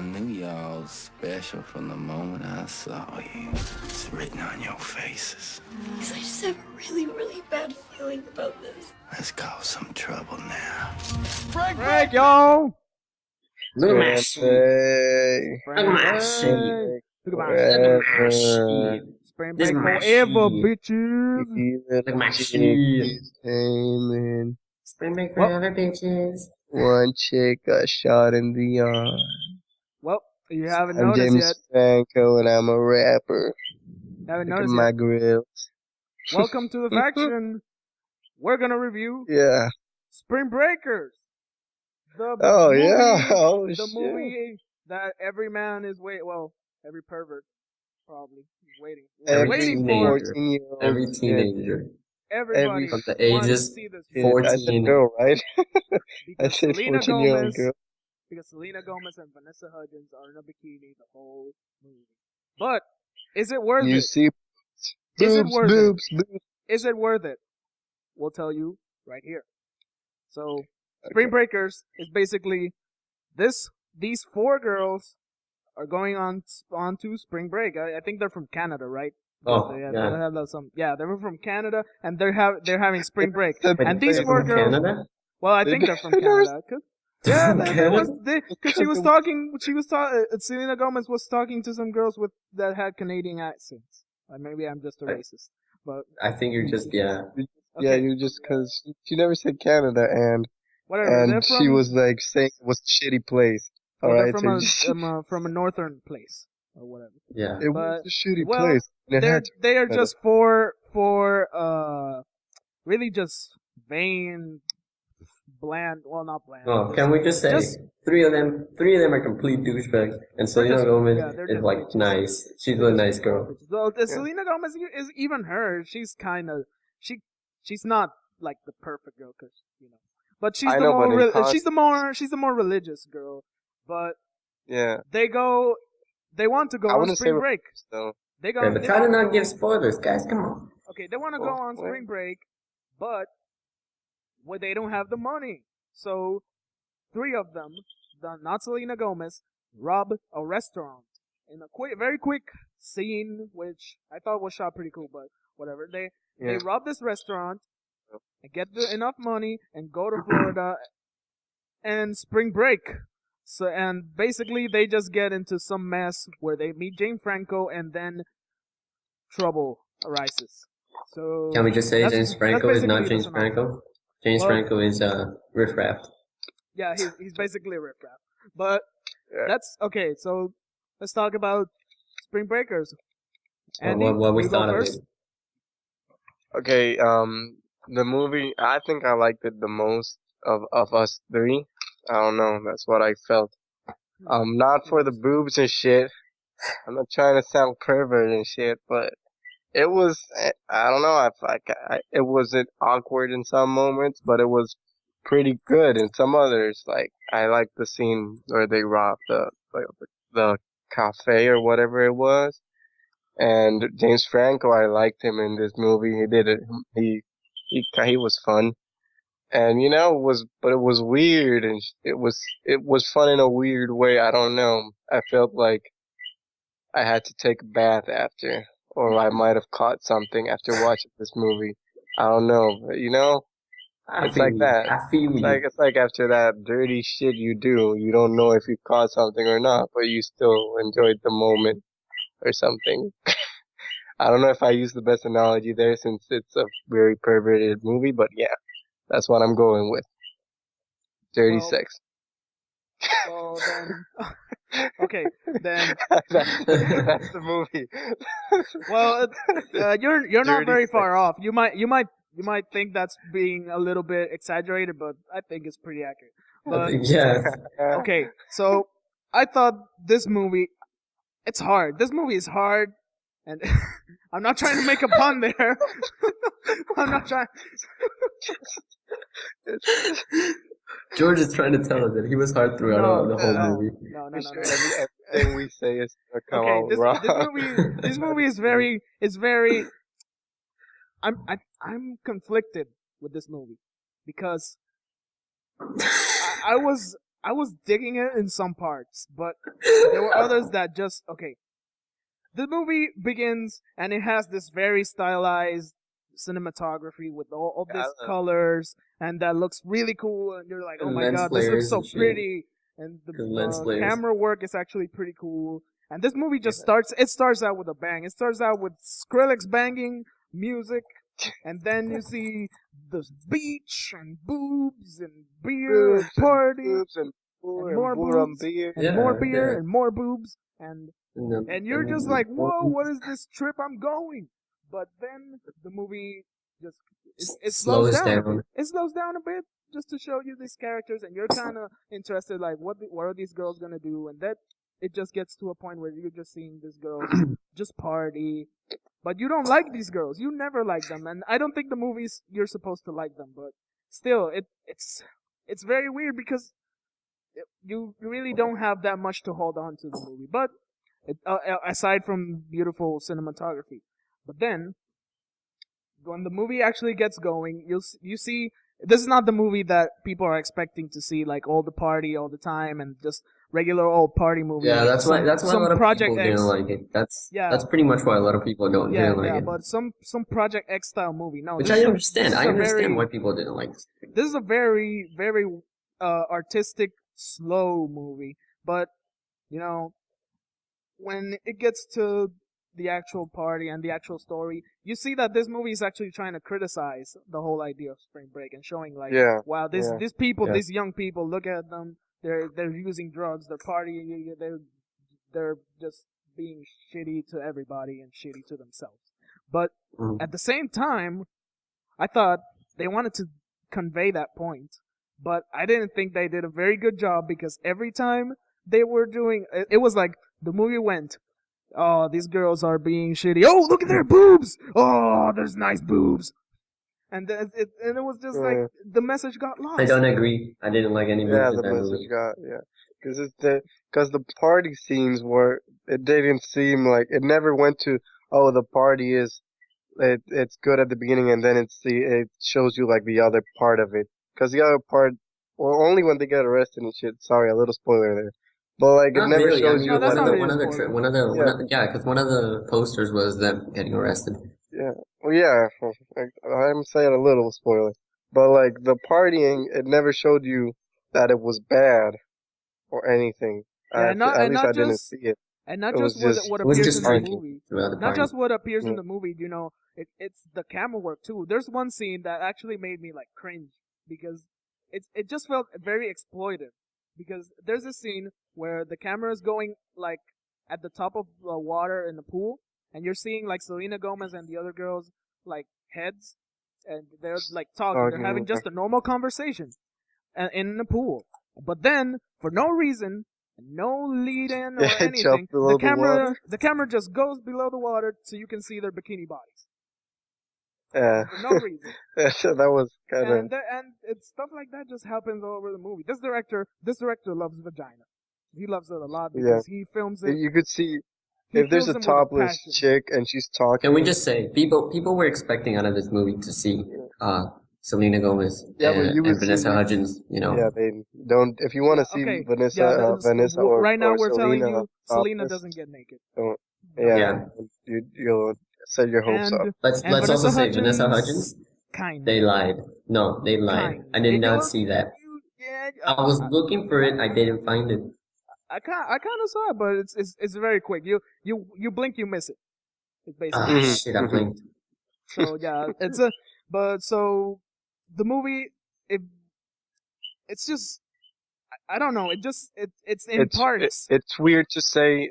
I knew y'all was special from the moment I saw you. It's written on your faces. Because I just have a really, really bad feeling about this. Let's cause some trouble now. Break, yo! Look at my shit. Look at my shit. Look at my Look at my shit. Spring This break is my forever, shit. bitches. Look at my shit. Amen. Spring break forever, bitches. One chick got shot in the arm. Well, you haven't I'm noticed James yet. Franco and I'm a rapper. Haven't Look at noticed my yet. grills. Welcome to the faction. We're gonna review Yeah. Spring Breakers. The Oh, movie, yeah. Oh, the shit. movie that every man is waiting. Well, every pervert probably is waiting. Every waiting teenager. for 14-year-old. Every teenager. everybody From the wants to ages see this Kid. movie I said 14. girl, right? I because said Selena 14-year-old Gomez. girl. Because Selena Gomez and Vanessa Hudgens are in a bikini the whole movie. But is it worth You it? see Is it boobs, worth it? boobs, boobs. Is it worth it? We'll tell you right here. So, Spring Breakers is basically these four girls are going on to spring break. I think they're from Canada, right? Oh, They yeah. have they're from Canada and they're having spring break. Wait, And these They're four from girls, Canada? well, I think they're from Canada. Yeah, Canada? because she was talking. Selena Gomez was talking to some girls that had Canadian accents. Maybe I'm just a racist, but I think you're just, yeah. Yeah, okay. you just because she never said Canada Whatever. They're and from, she was like saying it was a shitty place. well, Alright, they're so from a northern place or whatever. Yeah. it But was a shitty well, place. And it had to they are be just really just vain, bland. Well, not bland. Oh, just- can we just say just- three of them are complete douchebags, and Selena just- Gomez yeah, they're is just like bitches. nice. She's a nice girl. Well, Yeah. Selena Gomez is even her. She's kind of she's not like the perfect girl, cause but she's I the know, more but in she's the more religious girl. But yeah. they want to go I on wouldn't say spring break. though. They go. Okay, but they try to wanna not go- give spoilers, guys. Come on. Okay, they want to go Well, on well. spring break, but they don't have the money. So three of them, not Selena Gomez, rob a restaurant in a very quick scene, which I thought was shot pretty cool, but whatever. They Yeah. rob this restaurant and get enough money and go to Florida and spring break. So and basically they just get into some mess where they meet James Franco and then trouble arises. So Can we just say that's- James that's Franco is not basically the James synopsis. Franco? James Well- Franco is Riff Raft. Yeah, he's basically a riffraff. But Yeah. that's okay. So let's talk about Spring Breakers. Or Andy, what we you go thought of first. it. Okay, the movie, I think I liked it the most of us three. I don't know, that's what I felt. Not for the boobs and shit. I'm not trying to sound pervert and shit, but it was, I don't know, it wasn't awkward in some moments, but it was pretty good in some others. Like, I liked the scene where they robbed the cafe or whatever it was. And James Franco, I liked him in this movie. He did it. He was fun, and it was weird, and it was fun in a weird way. I don't know. I felt like I had to take a bath after, or I might have caught something after watching this movie. I don't know. But, I it's feel like you. that. I feel you. It's like after that dirty shit you do, you don't know if you caught something or not, but you still enjoyed the moment or something. I don't know if I use the best analogy there since it's a very perverted movie, but yeah, that's what I'm going with. Dirty Well- sex. Well then, okay then. That's the movie. Well, you're not Dirty very sex. far off. You might think that's being a little bit exaggerated, but I think it's pretty accurate. But Yes. okay, so I thought this movie, it's hard. This movie is hard, and I'm not trying to make a pun there. I'm not trying. George is trying to tell us that he was hard throughout the whole movie. No. Everything we say is gonna come Okay, out wrong. this movie is very. I'm conflicted with this movie because I I was digging it in some parts, but there were others that just okay. The movie begins and it has this very stylized cinematography with all Yeah, these colors, and that looks really cool. And you're like, oh And my lens god, this looks flares so and shit. pretty. And the Lens flares. camera work is actually pretty cool. And this movie just starts. It starts out with a bang. It starts out with Skrillex banging music, and then you see the beach and boobs and beer and party boobs and more more boobs beer. and Yeah, more beer yeah. and more boobs and you're just like, whoa, what is this trip I'm going? But then the movie just it slows down a bit. It slows down a bit just to show you these characters, and you're kind of interested, like, what are these girls gonna do? And that it just gets to a point where you're just seeing these girls just party, but you don't like these girls. You never like them, and I don't think the movies you're supposed to like them. But still, it's very weird because you really don't have that much to hold on to the movie. But aside from beautiful cinematography, but then when the movie actually gets going, you see this is not the movie that people are expecting to see, like all the party all the time and just regular old party movie. Yeah, that's why a lot of Project people X, didn't like it. That's pretty much why a lot of people didn't like it. but some Project X style movie. No, Which I understand. I understand why people didn't like this. This is a very, very artistic, slow movie. But, you know, when it gets to the actual party and the actual story, you see that this movie is actually trying to criticize the whole idea of spring break and showing like, wow, these people, these young people, look at them, they're using drugs, they're partying, they're just being shitty to everybody and shitty to themselves. But at the same time, I thought they wanted to convey that point, but I didn't think they did a very good job, because every time they were doing it was like the movie went, oh, these girls are being shitty, oh, look at their boobs, oh, there's nice boobs, and it was just like the message got lost. I don't agree. I didn't like any boobs in that movie. Because the party scenes were, it didn't seem like, it never went to, oh, the party is, it's good at the beginning, and then it shows you like the other part of it. Because the other part, well, only when they get arrested and shit. Sorry, a little spoiler there. But like, it never shows you. That's not one of the posters was them getting arrested. Yeah, well, yeah, I'm saying a little spoiler, but like the partying, it never showed you that it was bad or anything. At least I didn't see it. And not just what appears in the movie. Not just what appears in the movie, you know, it's the camera work too. There's one scene that actually made me like cringe, because it just felt very exploitive. Because there's a scene where the camera is going like at the top of the water in the pool, and you're seeing like Selena Gomez and the other girls like heads, and they're like talking. They're having just a normal conversation in the pool. But then, for no reason, no lead in or anything, the camera just goes below the water so you can see their bikini bodies. Yeah. For no reason. That was kind of. And it's stuff like that just happens all over the movie. This director loves vagina. He loves it a lot because he films it. You could see if there's a topless chick and she's talking. Can we just say people were expecting out of this movie to see Selena Gomez and Vanessa Hudgens, you know. Yeah, they don't. If you want to see Vanessa or right now we're Selena, telling you, Selena doesn't get naked. You'll set your hopes up. Let's also say Vanessa Hudgens. They lied. No, they lied. I did not see that. I was looking for it. I didn't find it. I kind of saw it, but it's very quick. You blink, you miss it. It's basically shit. I blinked. So yeah, so the movie, it's just, I don't know. It's in parts. It's weird to say.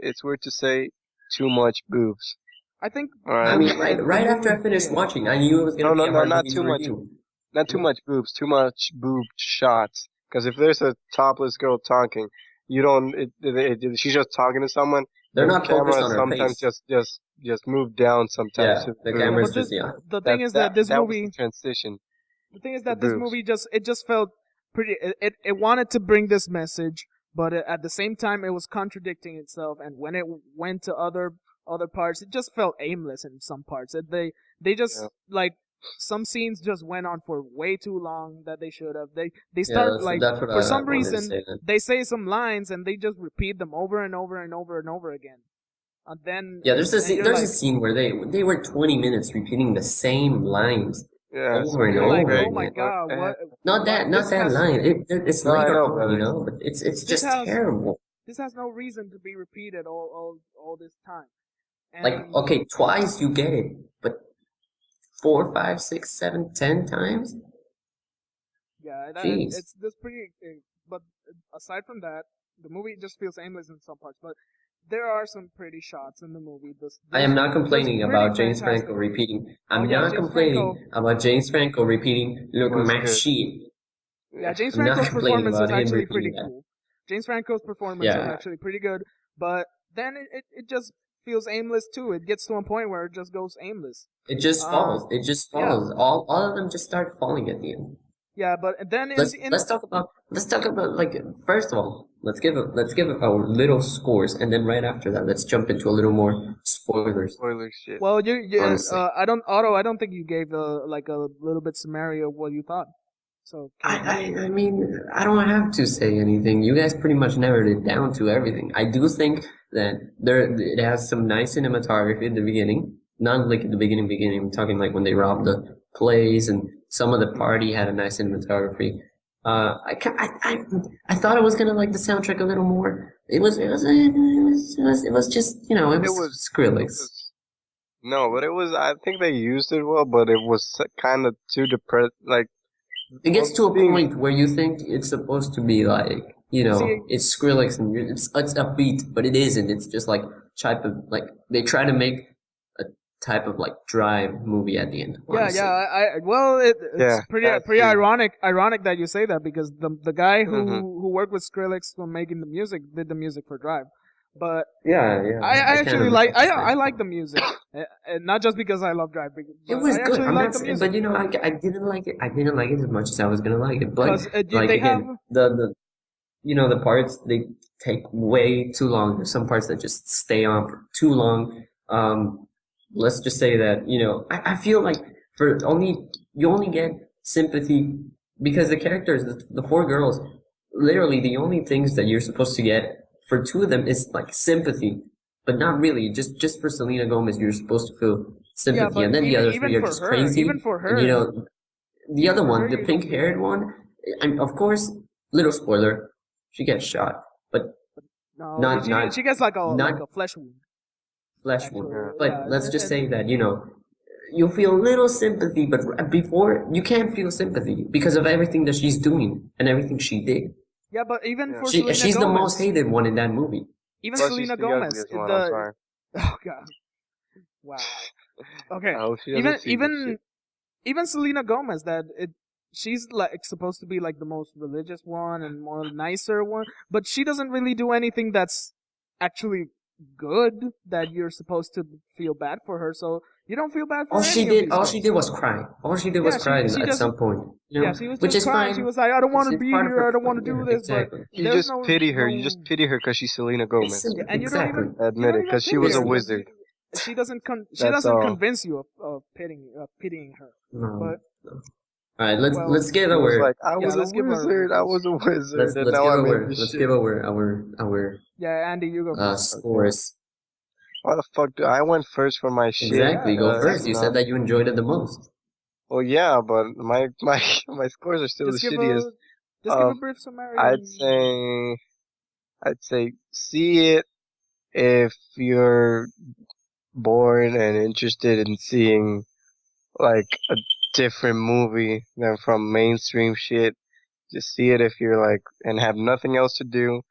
Too much boobs. I think. I mean, right after I finished watching, I knew it was gonna be a hard not too much. Not too much boobs. Too much boob shots. Because if there's a topless girl talking, you don't. She's just talking to someone. They're not focused on her sometimes face. Just move down. Sometimes. Yeah, the camera's just The thing is that this movie was the transition. The thing is that this movie just felt pretty. It wanted to bring this message, but at the same time it was contradicting itself. And when it went to other parts, it just felt aimless in some parts. They just like some scenes just went on for way too long that they should have. They start that's what for I some wanted to reason say then. they say some lines and they just repeat them over and over and over and over again. And then There's a scene where they were 20 minutes repeating the same lines over and you're over like, again. oh my god, what? Not that line. It's No, I later know, on, but but it's just terrible. This has no reason to be repeated all this time. And Like, okay, twice you get it, but 4, 5, 6, 7, 10 times? yeah, Jeez. it's this pretty. But aside from that, the movie just feels aimless in some parts. But there are some pretty shots in the movie. I am not complaining about James Franco repeating. I'm not complaining about James Franco repeating, look at my shit. Yeah, James I'm not Franco's complaining performance about was him actually repeating pretty that. cool. James Franco's performance was actually pretty good, but then it just feels aimless too. It gets to a point where it just goes aimless. It just falls. It just falls. Yeah. All of them just start falling at the end. Yeah, but then let's talk about like, first of all, let's give our little scores, and then right after that let's jump into a little more spoilers. Spoiler shit. Well, I don't think you gave like a little bit summary of what you thought. So I mean, I don't have to say anything. You guys pretty much narrowed it down to everything. I do think that it has some nice cinematography at the beginning. Not like at the beginning. I'm talking like when they robbed the place and some of the party had a nice cinematography. I thought I was gonna like the soundtrack a little more. It was just, you know, it was Skrillex. No, but it was. I think they used it well, but it was kind of too depressed. Like, it gets to a point where you think it's supposed to be like, you know, it's Skrillex and it's upbeat, but it isn't. It's just like type of like they try to make a type of like drive movie at the end. Honestly. It's pretty ironic that you say that, because the guy who worked with Skrillex when making the music did the music for Drive. But I actually like the music, and not just because I love Drive. It was good. I'm not saying, but you know, I didn't like it. I didn't like it as much as I was gonna like it. But like again, the you know, the parts they take way too long. There's some parts that just stay on for too long. Let's just say that, you know, I feel like you only get sympathy because the characters, the 4 girls, literally the only things that you're supposed to get for 2 of them is like sympathy, but not really. Just for Selena Gomez, you're supposed to feel sympathy, and then the other 3 are just crazy. Even for her, and, you know, the other one, the pink-haired one, and of course, little spoiler, she gets shot, but she gets like a flesh wound. But let's just say that, you know, you feel a little sympathy, but before you can't feel sympathy because of everything that she's doing and everything she did. Yeah, but even for Selena she's Gomez, the most hated one in that movie. Even Selena Gomez, oh god, wow. Okay, even Selena Gomez, she's like supposed to be like the most religious one and more nicer one, but she doesn't really do anything that's actually good that you're supposed to feel bad for her. So you don't feel bad for her. All she did was cry. All she did was cry at some point. You know? Yeah, she was just crying. She was like, I don't want to be here. I don't want to do this. Exactly. But you just pity her. You just pity her because she's Selena Gomez. And you don't even admit it, because she was a wizard. She doesn't convince you of pitying her. No. But all right, let's give our. Like, I was a wizard. Let's give our. Yeah, Andy, you go. Scores. Why the fuck do I went first for my shit? Exactly, go first. You said that you enjoyed it the most. Well, yeah, but my scores are still the shittiest. Just give a brief summary. I'd say see it if you're bored and interested in seeing like a different movie than from mainstream shit. Just see it if you're like and have nothing else to do.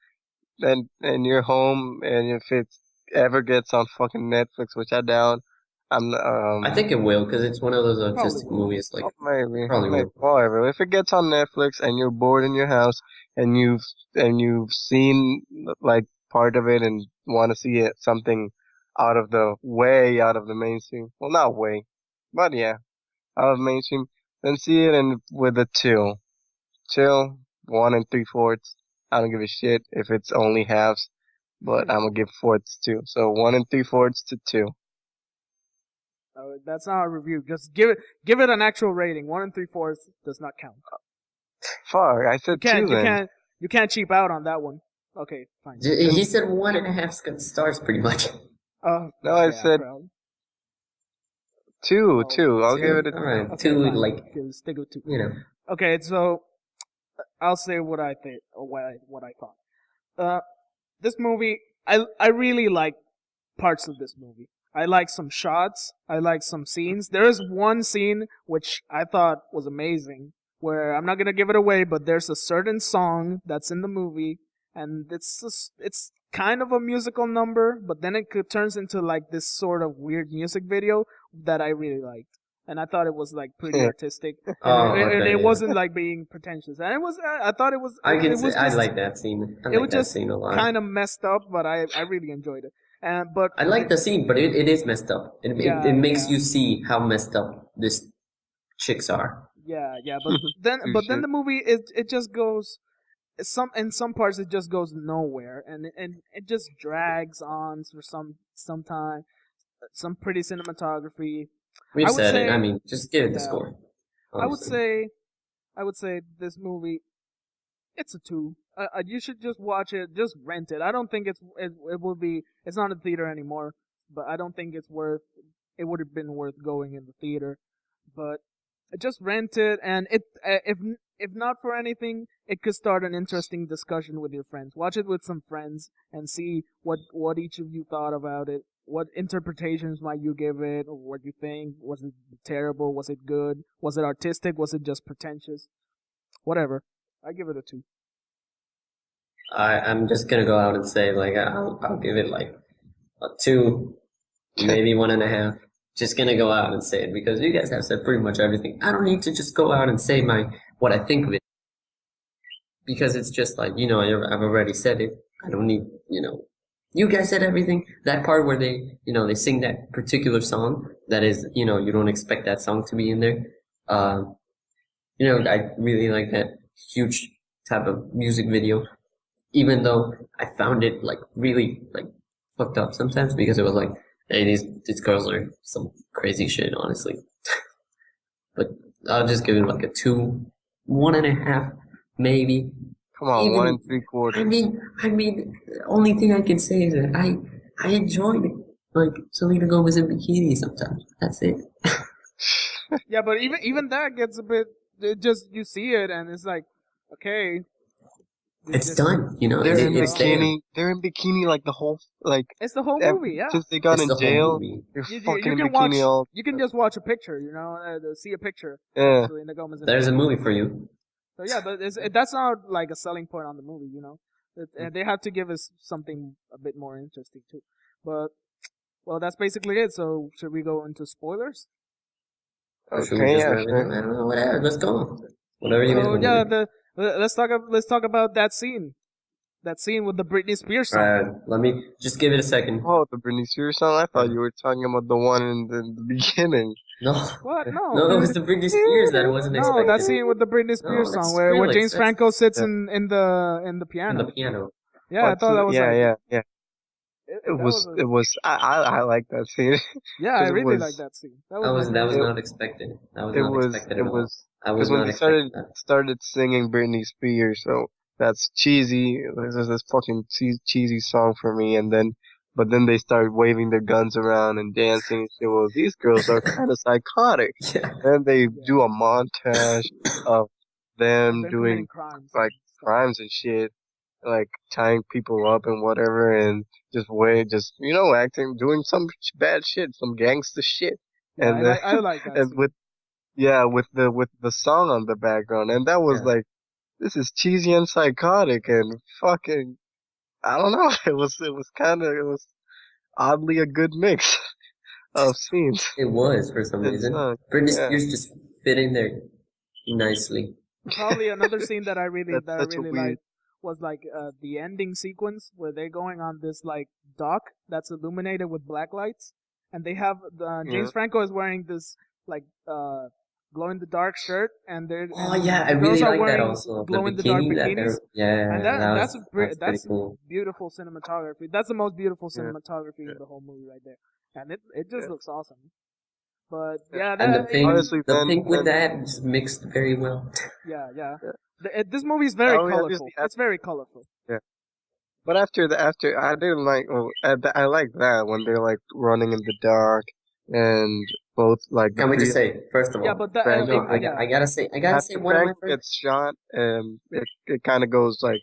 Then and you're home, and if it ever gets on fucking Netflix, which I doubt, I think it will, because it's one of those artistic movies. Like maybe. Will. Whatever. If it gets on Netflix and you're bored in your house and you've seen like part of it and want to see it something out of the mainstream. Well, not way, but yeah, out of mainstream. Then see it and with a 2, 1 3/4. I don't give a shit if it's only halves, but I'm gonna give fourths too. So 1 3/4 to 2. That's not a review. Just give it an actual rating. 1 3/4 does not count. Fuck, I said two then. You can't cheap out on that one. Okay, fine. He said 1.5 stars, pretty much. No, I said bro. two. I'll give it a All right, Okay, two. fine. Like, Stick with 2. you know. Okay, so I'll say what I think or what I thought. This movie, I really like parts of this movie. I like some shots. I like some scenes. There is one scene which I thought was amazing, where I'm not gonna give it away, but there's a certain song that's in the movie, and it's kind of a musical number, but then it turns into like this sort of weird music video that I really liked. And I thought it was like pretty artistic, and it wasn't like being pretentious. And it was, I thought it was. I like that scene. It was just kind of messed up, but I really enjoyed it. But I like the scene, but it is messed up. It makes you see how messed up this chicks are. Yeah, but then the movie it just goes in some parts it just goes nowhere, and it just drags on for some time. Some pretty cinematography. We've said it. I mean, just give it the score. Honestly. I would say this movie, it's a 2. You should just watch it. Just rent it. I don't think it would be. It's not in theater anymore, but I don't think it's worth. It would have been worth going in the theater, but just rent it. And if not for anything, it could start an interesting discussion with your friends. Watch it with some friends and see what each of you thought about it. What interpretations might you give it, or what you think? Was it terrible? Was it good? Was it artistic? Was it just pretentious? Whatever. I give it a 2. I'm just gonna go out and say, like, I'll give it like a 2, maybe 1.5. Just gonna go out and say it because you guys have said pretty much everything. I don't need to just go out and say what I think of it because it's just like, I've already said it. I don't need, you guys said everything. That part where they sing that particular song that is, you don't expect that song to be in there. I really like that huge type of music video, even though I found it like really like fucked up sometimes because it was like, hey, these girls are some crazy shit, honestly. But I'll just give it like a 2, 1.5, maybe. Come on, 1 3/4. I mean, the only thing I can say is that I enjoyed it. Like Selena Gomez in bikini sometimes. That's it. Yeah, but even that gets a bit. It just you see it and it's like, okay. It's done. They're in bikini. They're in bikini like the whole It's the whole movie. Yeah. Since they got in jail, they're fucking in bikini all. You can just watch a picture. See a picture. Yeah. Selena Gomez. There's a movie for you. So yeah, but that's not like a selling point on the movie, They have to give us something a bit more interesting too. But well, that's basically it. So should we go into spoilers? Okay, yeah, sure. I don't know, whatever. Let's go. Whatever you guys want to do. Let's talk about that scene. That scene with the Britney Spears song. Let me just give it a second. Oh, the Britney Spears song? I thought you were talking about the one in the beginning. No. What? No. No, it was the Britney Spears that I wasn't expecting. No, that scene with the Britney Spears song where James Franco sits in the piano. In the piano. Yeah, I thought that was yeah. It was. I like that scene. Yeah, I really like that scene. That was not expected. That was not expected at all. I was when not they expecting that. started singing Britney Spears, so that's cheesy. There's this fucking cheesy song for me, but then they started waving their guns around and dancing and shit. Well, these girls are kind of psychotic. Yeah. And they do a montage of them doing crimes and shit, like tying people up and whatever, and acting, doing some bad shit, some gangster shit. Yeah, and I like that. And with the song on the background, and that was like, this is cheesy and psychotic and fucking, I don't know. It was oddly a good mix of scenes. It was for some reason. Britney Spears just fit in there nicely. Probably another scene that I really liked was like the ending sequence where they're going on this like dock that's illuminated with black lights, and they have James Franco is wearing this like glow in the dark shirt, and they're I really like that also. Glow in the dark bikinis. And that's cool. beautiful cinematography. That's the most beautiful cinematography in the whole movie right there, and it just looks awesome. But yeah, And the pink, honestly, the pink with that just mixed very well. Yeah. This movie is very colorful. It's very colorful. Yeah. But after I didn't like. Oh, I like that when they're like running in the dark and both like. Can we just say first of all? Yeah, but that, Franco, I gotta say one of my Franco gets shot, and it kind of goes like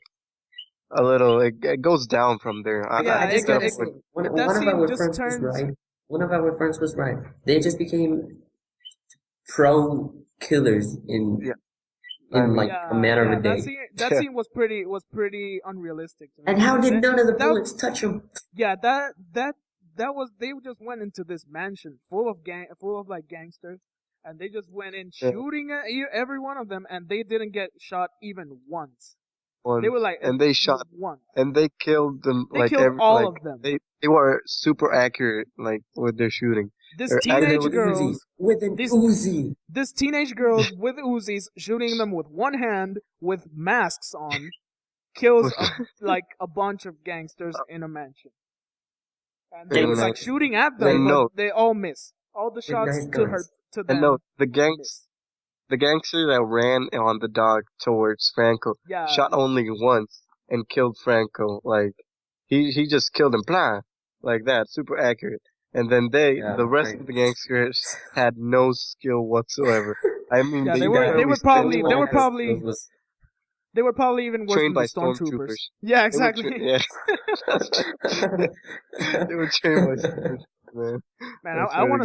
a little. It goes down from there. I just gotta say, one of our friends was right. One of our friends was right. They just became pro killers in like a matter of a day. That scene was pretty unrealistic to me. And how did none of the bullets touch him? Yeah, that was they just went into this mansion full of like gangsters, and they just went in shooting at every one of them, and they didn't get shot even once. They were like, and they shot one, and they killed them. They killed all of them. They were super accurate, like with their shooting. This teenage girls with an Uzi. This teenage girls with Uzis shooting them with one hand with masks on kills like a bunch of gangsters in a mansion. And they were like shooting at them, but they all miss. All the shots to them. And no, the gangster that ran on the dog towards Franco shot only once and killed Franco. Like he just killed him, blah, like that, super accurate. And then the rest of the gangsters had no skill whatsoever. I mean, they were probably even worse than the stormtroopers. Yeah, exactly. They were trained by stormtroopers, man. Man, I want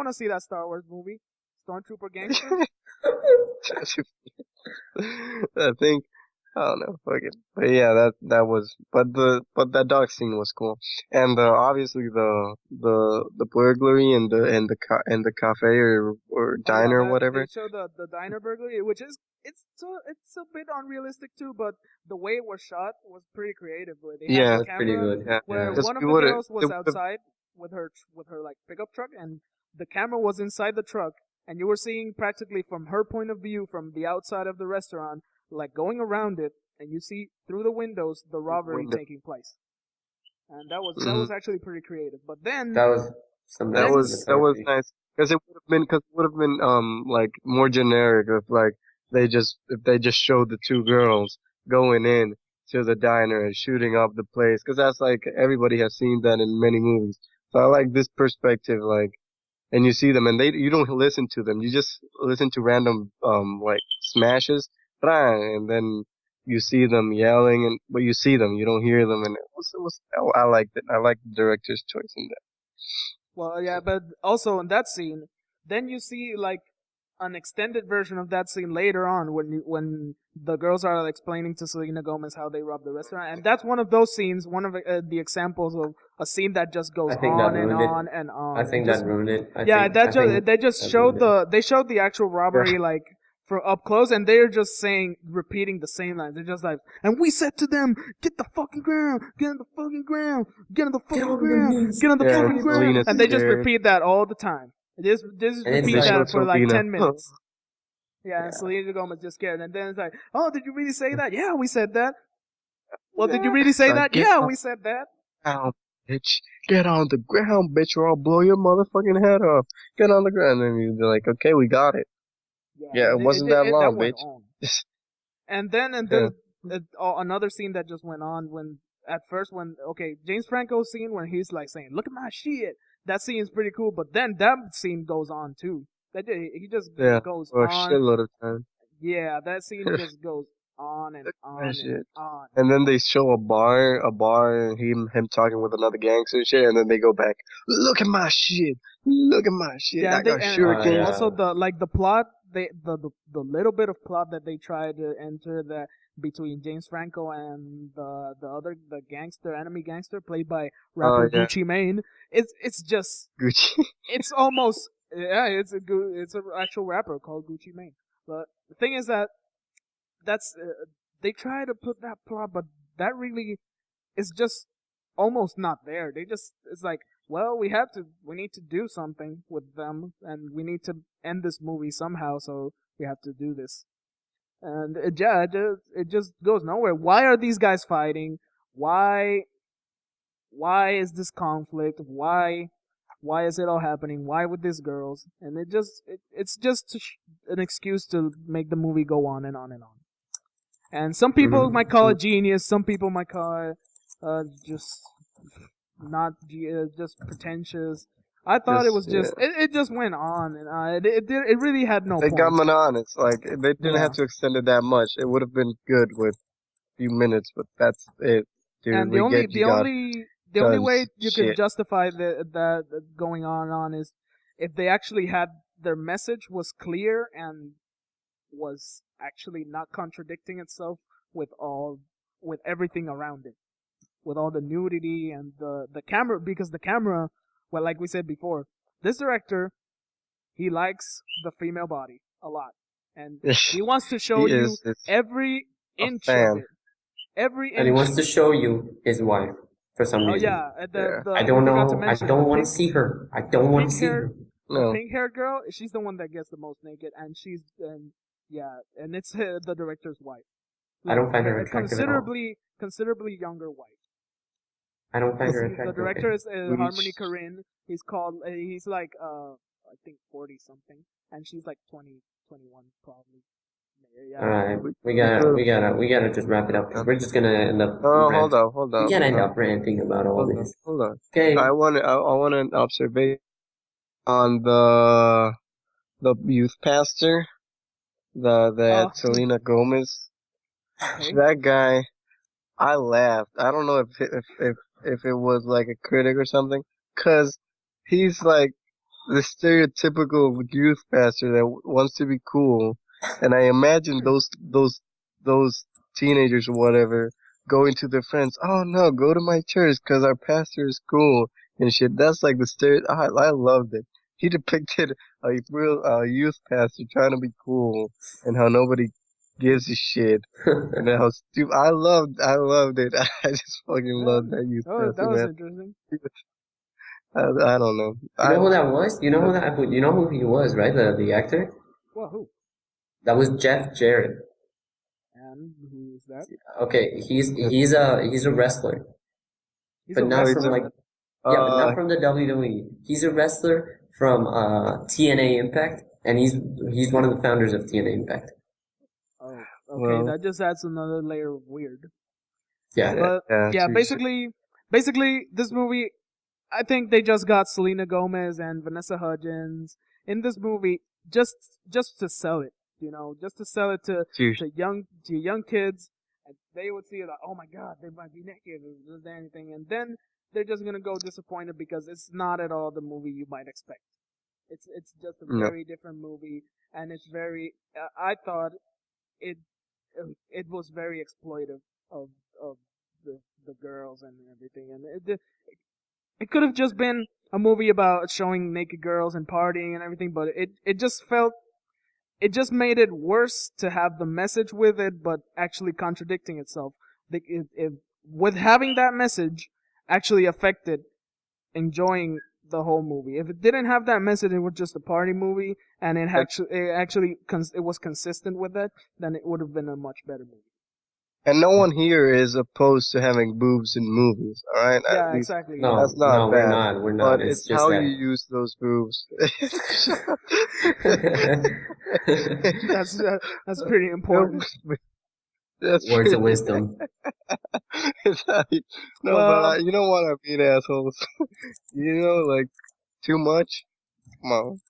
to see that Star Wars movie, Stormtrooper Gangsters. I think I don't know, fuck it. But yeah, that was, but that dog scene was cool, and obviously the burglary in the cafe or diner or whatever. They showed the diner burglary, which is it's a bit unrealistic too, but the way it was shot was pretty creative. Where they had the camera, pretty good. Yeah, where one of the girls was outside with her like pickup truck, and the camera was inside the truck, and you were seeing practically from her point of view from the outside of the restaurant, like going around it, and you see through the windows the robbery taking place, and that was actually pretty creative. But then that was nice because it would have been like more generic if they just showed the two girls going in to the diner and shooting up the place, because that's like everybody has seen that in many movies. So I like this perspective, like, and you see them and you don't listen to them, you just listen to random like smashes, and then you see them yelling, but you see them, you don't hear them, and I liked it. I liked the director's choice in that. Well, yeah, but also in that scene, then you see like an extended version of that scene later on when the girls are explaining to Selena Gomez how they robbed the restaurant, and that's one of those scenes, one of the examples of a scene that just goes on and on and on. I think that ruined it. They showed the actual robbery like for up close, and they're just repeating the same lines. They're just like, and we said to them, get the fucking ground, get on the fucking ground, get on the fucking ground, get on the fucking ground, and they just repeat that all the time. Just repeat that for like 10 minutes. Yeah, and Selena Gomez just scared, and then it's like, oh, did you really say that? Yeah, we said that. Well, did you really say that? Yeah, we said that. Ow, bitch. Get on the ground, bitch, or I'll blow your motherfucking head off. Get on the ground. And you're like, okay, we got it. Yeah, it wasn't that long, bitch. And then another scene that just went on when James Franco's scene when he's like saying, look at my shit. That scene is pretty cool, but then that scene goes on too. He just goes for on. A shitload of time. Yeah, that scene just goes on and on and on. And then they show a bar, and him talking with another gangster and shit, and then they go back. Look at my shit. Look at my shit. Yeah, I got shurikens. Also the plot, the little bit of plot that they tried to enter that between James Franco and the enemy gangster played by rapper Gucci Mane. It's just Gucci. It's almost it's an actual rapper called Gucci Mane. But the thing is that they try to put that plot, but that really is just almost not there. It's like, well, we need to do something with them, and we need to end this movie somehow, so we have to do this. And it just goes nowhere. Why are these guys fighting? Why is this conflict? Why Why is it all happening? Why with these girls? And it's just an excuse to make the movie go on and on and on. And some people might call it genius. Some people might call it just not just pretentious. I thought it was just it just went on and it really had no point. They got monotonous. Like they didn't have to extend it that much. It would have been good with a few minutes, but that's it. Dude, and the only way you could justify that going on is if they actually had their message was clear and was actually not contradicting itself with everything around it, with all the nudity and the camera, because the camera, well, like we said before, this director, he likes the female body a lot, and he wants to show you every inch of it. And he wants to show you his wife for some reason. I don't know. I don't want to see her. I don't want to see her. The pink-haired girl, she's the one that gets the most naked, and and it's the director's wife. I don't find her attractive at all. Considerably younger wife. I don't find her attractive. The director is Harmony Korine. He's like I think 40 something, and she's like 20, 21 probably. Yeah. All right, we gotta just wrap it up because we're just gonna end up. Hold on. We can't end up ranting about all this. Hold on. Okay. I want an observation on the youth pastor, Selena Gomez. Okay. That guy, I laughed. I don't know if it was like a critic or something, cause he's like the stereotypical youth pastor that wants to be cool. And I imagine those teenagers or whatever going to their friends. Oh no, go to my church because our pastor is cool and shit. That's like the I loved it. He depicted a real youth pastor trying to be cool and how nobody gives a shit and how stupid. I loved it. I just fucking loved that youth pastor. That was man. interesting. I don't know. You know who that was? You know who he was, right? The actor. Well, who? That was Jeff Jarrett. And who is that? Okay, he's a wrestler, but not from the WWE. He's a wrestler from TNA Impact, and he's one of the founders of TNA Impact. Oh, okay, that just adds another layer of weird. Yeah, but basically, this movie, I think they just got Selena Gomez and Vanessa Hudgens in this movie just to sell it. Just to sell it to young kids, and they would see it like, oh my god, they might be naked, or anything, and then they're just gonna go disappointed because it's not at all the movie you might expect. It's just a very different movie, and it's very. I thought it was very exploitive of the girls and everything, and it could have just been a movie about showing naked girls and partying and everything, but it just felt. It just made it worse to have the message with it, but actually contradicting itself. With having that message, actually affected enjoying the whole movie. If it didn't have that message, it was just a party movie, and it was consistent with that, then it would have been a much better movie. And no one here is opposed to having boobs in movies, alright? Yeah, exactly. No, that's not bad. We're not. But it's how you use those boobs. That's pretty important. Words of wisdom. But you don't want to be assholes. Like too much. Come on.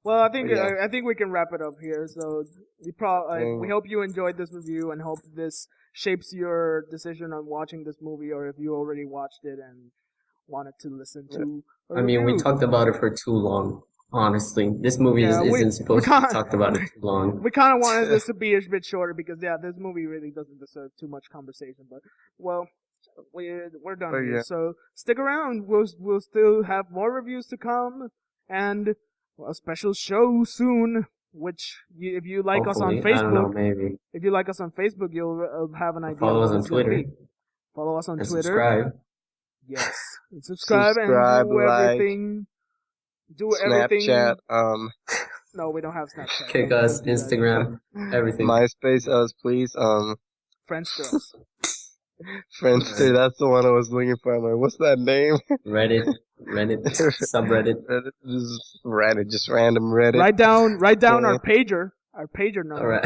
Well, I think we can wrap it up here. So we hope you enjoyed this review and hope this shapes your decision on watching this movie, or if you already watched it and wanted to listen to. I mean, we talked about it for too long. Honestly, this movie isn't supposed to be talked about it too long. We kind of wanted this to be a bit shorter because this movie really doesn't deserve too much conversation. But we're done here. So stick around. We'll still have more reviews to come and a special show soon. Which if you like us on Facebook, I don't know, maybe. If you like us on Facebook, you'll have an idea. Follow us on Twitter. Follow us on Twitter. Subscribe. Yes, and subscribe and do everything. Do everything. Snapchat. No, we don't have Snapchat. Kick us, Instagram, everything. MySpace us, please. Friendster. Friendster, that's the one I was looking for. I'm like, what's that name? Reddit. Reddit, subreddit. Reddit, just random Reddit. Write down our pager number. All right.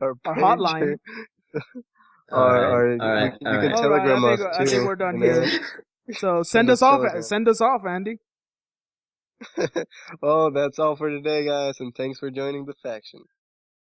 our hotline. You can Telegram us too. I think we're done here. So send us off, Andy. Well, that's all for today, guys, and thanks for joining the faction.